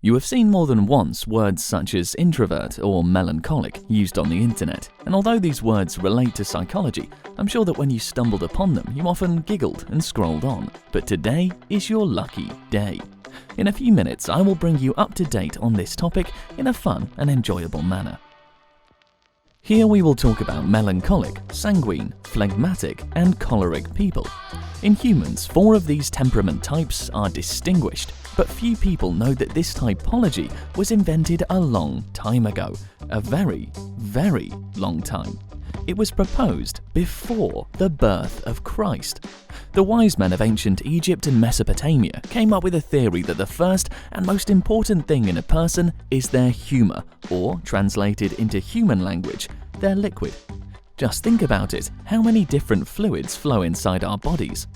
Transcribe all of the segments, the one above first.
You have seen more than once words such as introvert or melancholic used on the internet, and although these words relate to psychology, I'm sure that when you stumbled upon them, you often giggled and scrolled on. But today is your lucky day. In a few minutes, I will bring you up to date on this topic in a fun and enjoyable manner. Here we will talk about melancholic, sanguine, phlegmatic, and choleric people. In humans, 4 of these temperament types are distinguished, but few people know that this typology was invented a long time ago, a very, very long time. It was proposed before the birth of Christ. The wise men of ancient Egypt and Mesopotamia came up with a theory that the first and most important thing in a person is their humor, or translated into human language, their liquid. Just think about it, how many different fluids flow inside our bodies?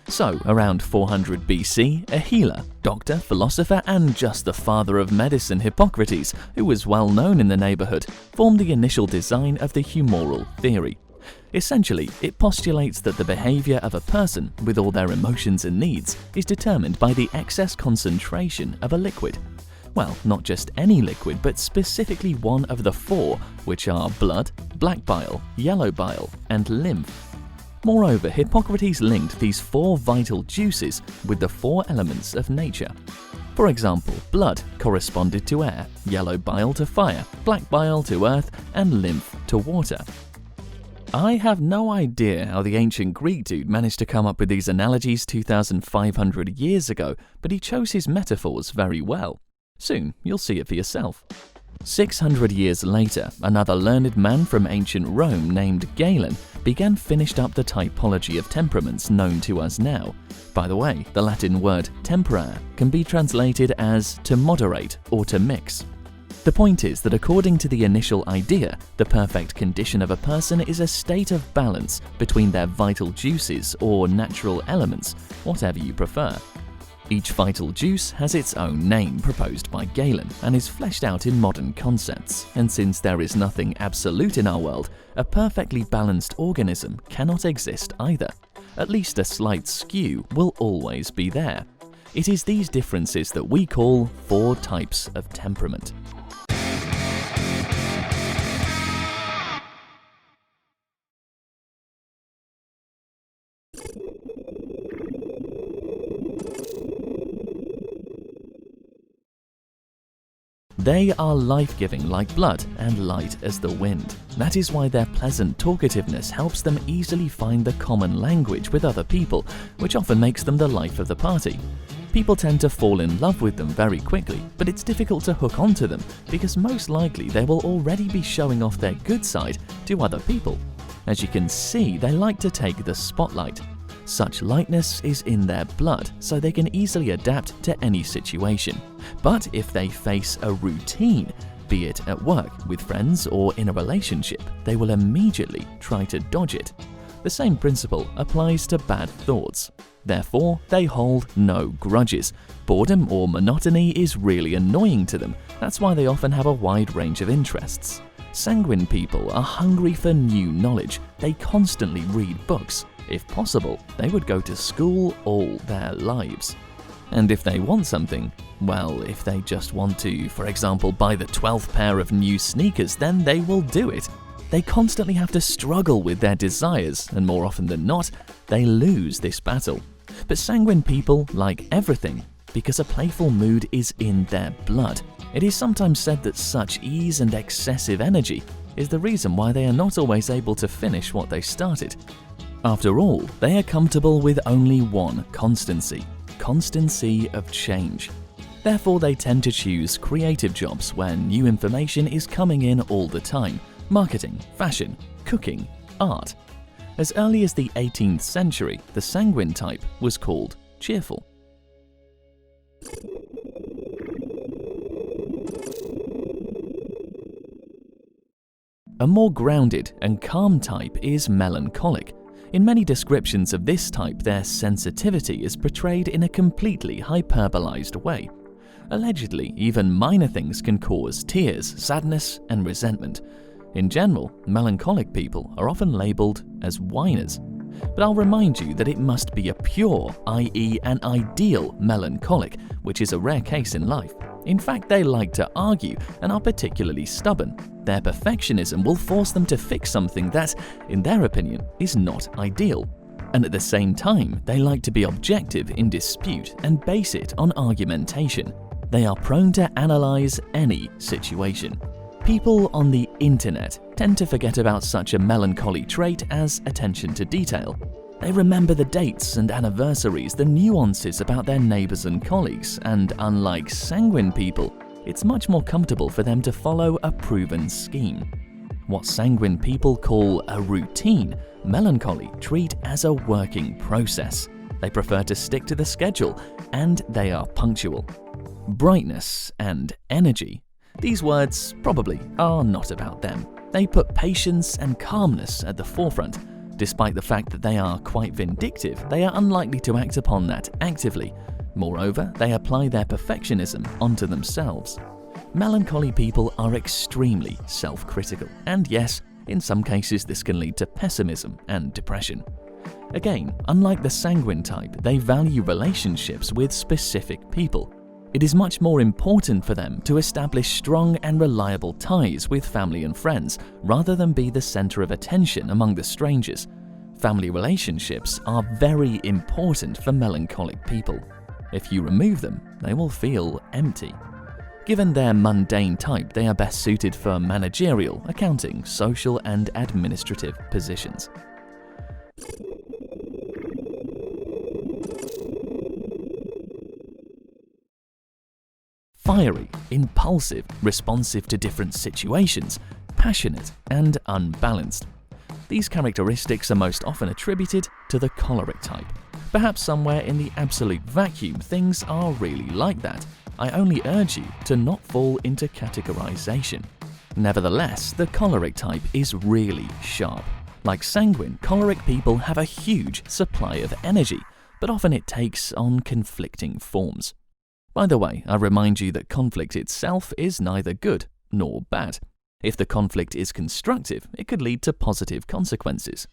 So, around 400 BC, a healer, doctor, philosopher, and just the father of medicine Hippocrates, who was well known in the neighborhood, formed the initial design of the humoral theory. Essentially, it postulates that the behavior of a person, with all their emotions and needs, is determined by the excess concentration of a liquid. Well, not just any liquid, but specifically one of the 4, which are blood, black bile, yellow bile, and lymph. Moreover, Hippocrates linked these 4 vital juices with the 4 elements of nature. For example, blood corresponded to air, yellow bile to fire, black bile to earth, and lymph to water. I have no idea how the ancient Greek dude managed to come up with these analogies 2,500 years ago, but he chose his metaphors very well. Soon, you'll see it for yourself. 600 years later, another learned man from ancient Rome named Galen finished up the typology of temperaments known to us now. By the way, the Latin word tempera can be translated as to moderate or to mix. The point is that according to the initial idea, the perfect condition of a person is a state of balance between their vital juices or natural elements, whatever you prefer. Each vital juice has its own name proposed by Galen and is fleshed out in modern concepts, and since there is nothing absolute in our world, a perfectly balanced organism cannot exist either. At least a slight skew will always be there. It is these differences that we call 4 types of temperament. They are life-giving like blood and light as the wind. That is why their pleasant talkativeness helps them easily find the common language with other people, which often makes them the life of the party. People tend to fall in love with them very quickly, but it's difficult to hook onto them because most likely they will already be showing off their good side to other people. As you can see, they like to take the spotlight. Such lightness is in their blood, so they can easily adapt to any situation. But if they face a routine, be it at work, with friends, or in a relationship, they will immediately try to dodge it. The same principle applies to bad thoughts. Therefore, they hold no grudges. Boredom or monotony is really annoying to them. That's why they often have a wide range of interests. Sanguine people are hungry for new knowledge. They constantly read books. If possible, they would go to school all their lives. And if they want something, well, if they just want to, for example, buy the 12th pair of new sneakers, then they will do it. They constantly have to struggle with their desires, and more often than not, they lose this battle. But sanguine people like everything, because a playful mood is in their blood. It is sometimes said that such ease and excessive energy is the reason why they are not always able to finish what they started. After all, they are comfortable with only one constancy of change. Therefore, they tend to choose creative jobs where new information is coming in all the time: marketing, fashion, cooking, art. As early as the 18th century, the sanguine type was called cheerful. A more grounded and calm type is melancholic. In many descriptions of this type, their sensitivity is portrayed in a completely hyperbolized way. Allegedly, even minor things can cause tears, sadness, and resentment. In general, melancholic people are often labeled as whiners. But I'll remind you that it must be a pure, i.e. an ideal melancholic, which is a rare case in life. In fact, they like to argue and are particularly stubborn. Their perfectionism will force them to fix something that, in their opinion, is not ideal. And at the same time, they like to be objective in dispute and base it on argumentation. They are prone to analyze any situation. People on the internet tend to forget about such a melancholy trait as attention to detail. They remember the dates and anniversaries, the nuances about their neighbors and colleagues, and unlike sanguine people, it's much more comfortable for them to follow a proven scheme. What sanguine people call a routine, melancholy treat as a working process. They prefer to stick to the schedule, and they are punctual. Brightness and energy. These words probably are not about them. They put patience and calmness at the forefront. Despite the fact that they are quite vindictive, they are unlikely to act upon that actively. Moreover, they apply their perfectionism onto themselves. Melancholy people are extremely self-critical, and yes, in some cases this can lead to pessimism and depression. Again, unlike the sanguine type, they value relationships with specific people. It is much more important for them to establish strong and reliable ties with family and friends, rather than be the center of attention among the strangers. Family relationships are very important for melancholic people. If you remove them, they will feel empty. Given their mundane type, they are best suited for managerial, accounting, social, and administrative positions. Fiery, impulsive, responsive to different situations, passionate, and unbalanced. These characteristics are most often attributed to the choleric type. Perhaps somewhere in the absolute vacuum things are really like that. I only urge you to not fall into categorization. Nevertheless, the choleric type is really sharp. Like sanguine, choleric people have a huge supply of energy, but often it takes on conflicting forms. By the way, I remind you that conflict itself is neither good nor bad. If the conflict is constructive, it could lead to positive consequences.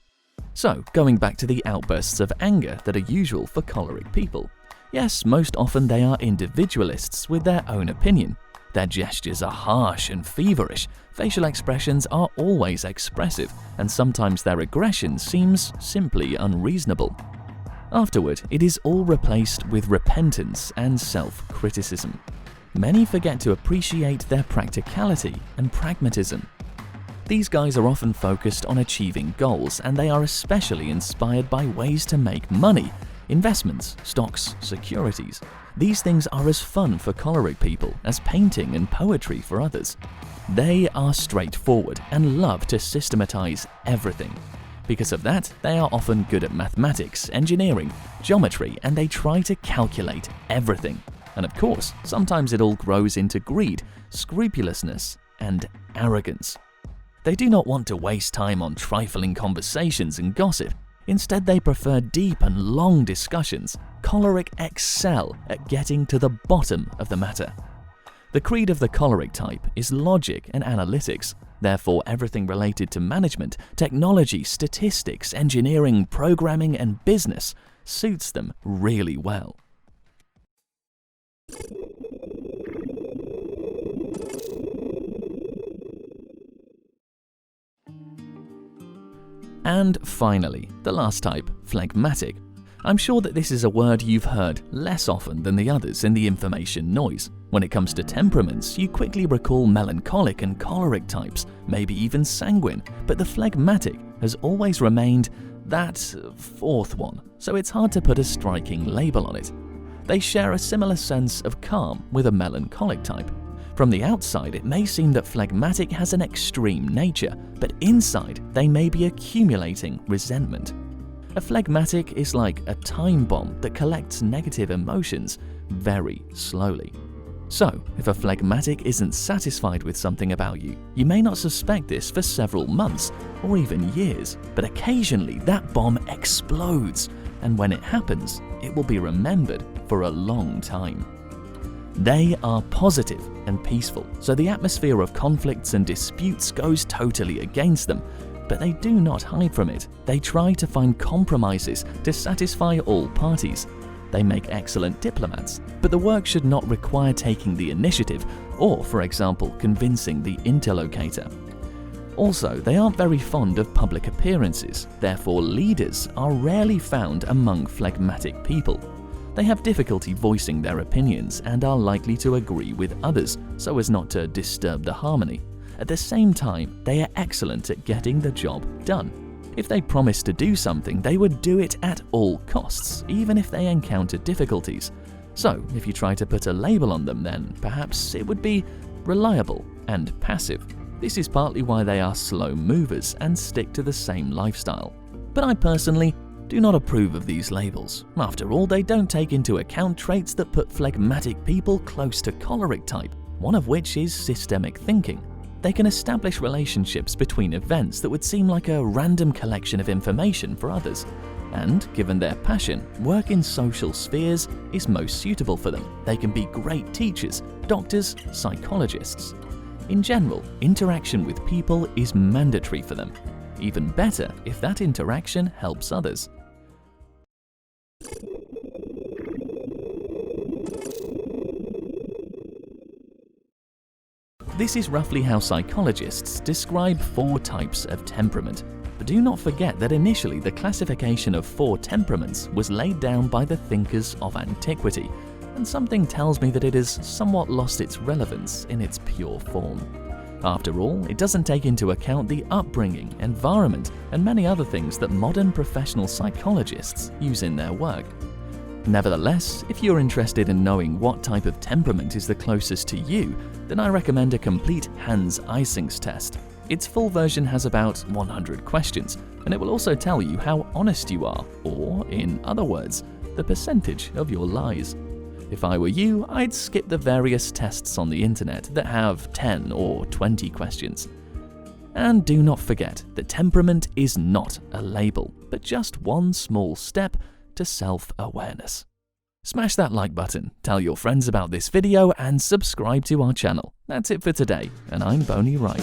So, going back to the outbursts of anger that are usual for choleric people. Yes, most often they are individualists with their own opinion. Their gestures are harsh and feverish, facial expressions are always expressive, and sometimes their aggression seems simply unreasonable. Afterward, it is all replaced with repentance and self-criticism. Many forget to appreciate their practicality and pragmatism. These guys are often focused on achieving goals, and they are especially inspired by ways to make money, investments, stocks, securities. These things are as fun for choleric people as painting and poetry for others. They are straightforward and love to systematize everything. Because of that, they are often good at mathematics, engineering, geometry, and they try to calculate everything. And of course, sometimes it all grows into greed, scrupulousness, and arrogance. They do not want to waste time on trifling conversations and gossip. Instead, they prefer deep and long discussions. Choleric excel at getting to the bottom of the matter. The creed of the choleric type is logic and analytics. Therefore, everything related to management, technology, statistics, engineering, programming, and business suits them really well. And finally, the last type, phlegmatic. I'm sure that this is a word you've heard less often than the others in the information noise. When it comes to temperaments, you quickly recall melancholic and choleric types, maybe even sanguine, but the phlegmatic has always remained that fourth one, so it's hard to put a striking label on it. They share a similar sense of calm with a melancholic type. From the outside, it may seem that phlegmatic has an extreme nature, but inside they may be accumulating resentment. A phlegmatic is like a time bomb that collects negative emotions very slowly. So, if a phlegmatic isn't satisfied with something about you, you may not suspect this for several months or even years, but occasionally that bomb explodes, and when it happens, it will be remembered for a long time. They are positive and peaceful, so the atmosphere of conflicts and disputes goes totally against them, but they do not hide from it. They try to find compromises to satisfy all parties. They make excellent diplomats, but the work should not require taking the initiative or, for example, convincing the interlocutor. Also, they aren't very fond of public appearances, therefore leaders are rarely found among phlegmatic people. They have difficulty voicing their opinions and are likely to agree with others so as not to disturb the harmony. At the same time, they are excellent at getting the job done. If they promise to do something, they would do it at all costs, even if they encounter difficulties. So, if you try to put a label on them, then perhaps it would be reliable and passive. This is partly why they are slow movers and stick to the same lifestyle. But I personally do not approve of these labels. After all, they don't take into account traits that put phlegmatic people close to choleric type, one of which is systemic thinking. They can establish relationships between events that would seem like a random collection of information for others. And, given their passion, work in social spheres is most suitable for them. They can be great teachers, doctors, psychologists. In general, interaction with people is mandatory for them. Even better if that interaction helps others. This is roughly how psychologists describe 4 types of temperament. But do not forget that initially the classification of 4 temperaments was laid down by the thinkers of antiquity, and something tells me that it has somewhat lost its relevance in its pure form. After all, it doesn't take into account the upbringing, environment, and many other things that modern professional psychologists use in their work. Nevertheless, if you're interested in knowing what type of temperament is the closest to you, then I recommend a complete Hans-Isings test. Its full version has about 100 questions, and it will also tell you how honest you are, or, in other words, the percentage of your lies. If I were you, I'd skip the various tests on the internet that have 10 or 20 questions. And do not forget that temperament is not a label, but just one small step to self-awareness. Smash that like button, tell your friends about this video, and subscribe to our channel. That's it for today, and I'm Bony Right.